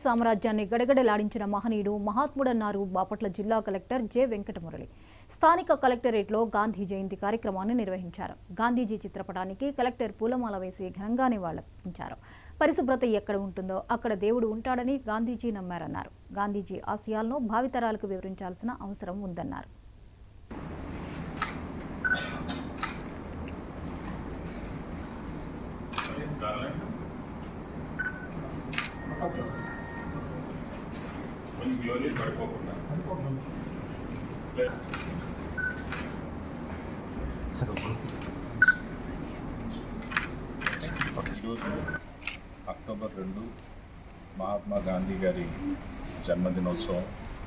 సామ్రాజ్యాన్ని గడగడలాడించిన మహనీయుడు మహాత్ముడన్నారు బాపట్ల జిల్లా కలెక్టర్ జె వెంకటమురళి. స్థానిక కలెక్టరేట్లో గాంధీ జయంతి కార్యక్రమాన్ని నిర్వహించారు. గాంధీజీ చిత్రపటానికి కలెక్టర్ పూలమాల వేసి ఘనంగా నివాళులర్పించారు. పరిశుభ్రత ఎక్కడ ఉంటుందో అక్కడ దేవుడు ఉంటాడని గాంధీజీ నమ్మారన్నారు. గాంధీజీ ఆశయాలను భావితరాలకు వివరించాల్సిన అవసరం ఉందన్నారు. అక్టోబర్ 2 మహాత్మా గాంధీ గారి జన్మదినోత్సవం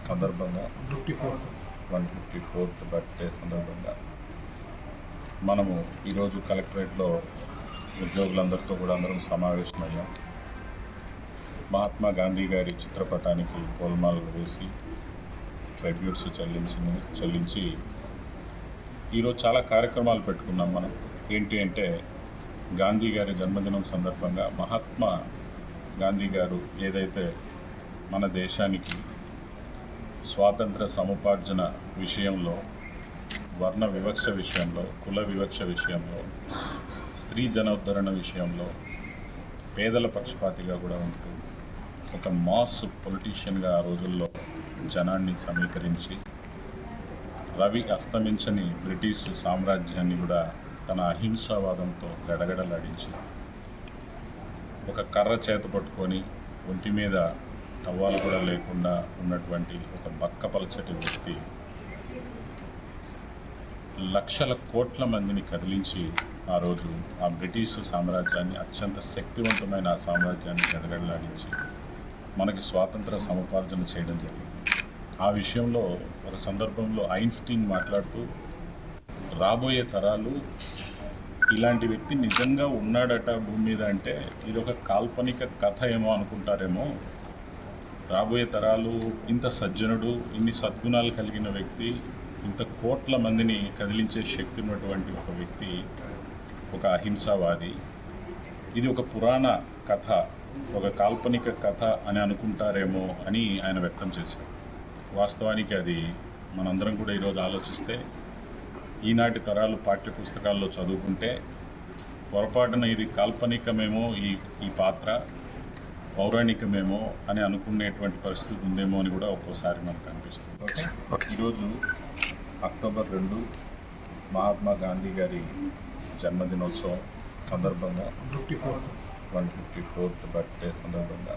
సందర్భంగా 154th బర్త్డే సందర్భంగా మనము ఈరోజు కలెక్టరేట్లో ఉద్యోగులందరితో కూడా అందరం సమావేశమయ్యాం. మహాత్మా గాంధీ గారి చిత్రపటానికి పూలమాలలు వేసి ట్రిబ్యూట్స్ చెల్లించి ఈరోజు చాలా కార్యక్రమాలు పెట్టుకున్నాం. మనం ఏంటి అంటే గాంధీ గారి జన్మదినం సందర్భంగా మహాత్మా గాంధీ గారు ఏదైతే మన దేశానికి స్వాతంత్ర సముపార్జన విషయంలో, వర్ణ వివక్ష విషయంలో, కుల వివక్ష విషయంలో, స్త్రీ జనోద్ధరణ విషయంలో పేదల పక్షపాతిగా కూడా ఉంటూ ఒక మాస్ పొలిటీషియన్గా ఆ రోజుల్లో జనాన్ని సమీకరించి రవి అస్తమించని బ్రిటిష్ సామ్రాజ్యాన్ని కూడా తన అహింసావాదంతో గడగడలాడించి ఒక కర్ర చేత పట్టుకొని ఒంటి మీద టవ్వాలు కూడా లేకుండా ఉన్నటువంటి ఒక బక్కపలచటి వ్యక్తి లక్షల కోట్ల మందిని కదిలించి ఆ రోజు ఆ బ్రిటిష్ సామ్రాజ్యాన్ని, అత్యంత శక్తివంతమైన ఆ సామ్రాజ్యాన్ని గడగడలాడించి మనకి స్వాతంత్ర సముపార్జన చేయడం జరిగింది. ఆ విషయంలో ఒక సందర్భంలో ఐన్స్టీన్ మాట్లాడుతూ రాబోయే తరాలు ఇలాంటి వ్యక్తి నిజంగా ఉన్నాడట భూమి మీద అంటే ఇది ఒక కాల్పనిక కథ ఏమో అనుకుంటారేమో, రాబోయే తరాలు ఇంత సజ్జనుడు, ఇన్ని సద్గుణాలు కలిగిన వ్యక్తి, ఇంత కోట్ల మందిని కదిలించే శక్తి ఉన్నటువంటి ఒక వ్యక్తి ఒక అహింసావాది, ఇది ఒక పురాణ కథ, ఒక కాల్పనిక కథ అని అనుకుంటారేమో అని ఆయన వ్యక్తం చేశారు. వాస్తవానికి అది మనందరం కూడా ఈరోజు ఆలోచిస్తే ఈనాటి తరాలు పాఠ్యపుస్తకాల్లో చదువుకుంటే పొరపాటున ఇది కాల్పనికమేమో, ఈ పాత్ర పౌరాణికమేమో అని అనుకునేటువంటి పరిస్థితి ఉందేమో అని కూడా ఒక్కోసారి మనకు అనిపిస్తుంది. ఈరోజు అక్టోబర్ 2 మహాత్మా గాంధీ గారి జన్మదినోత్సవం సందర్భంగా 154th బర్త్డే సందర్భంగా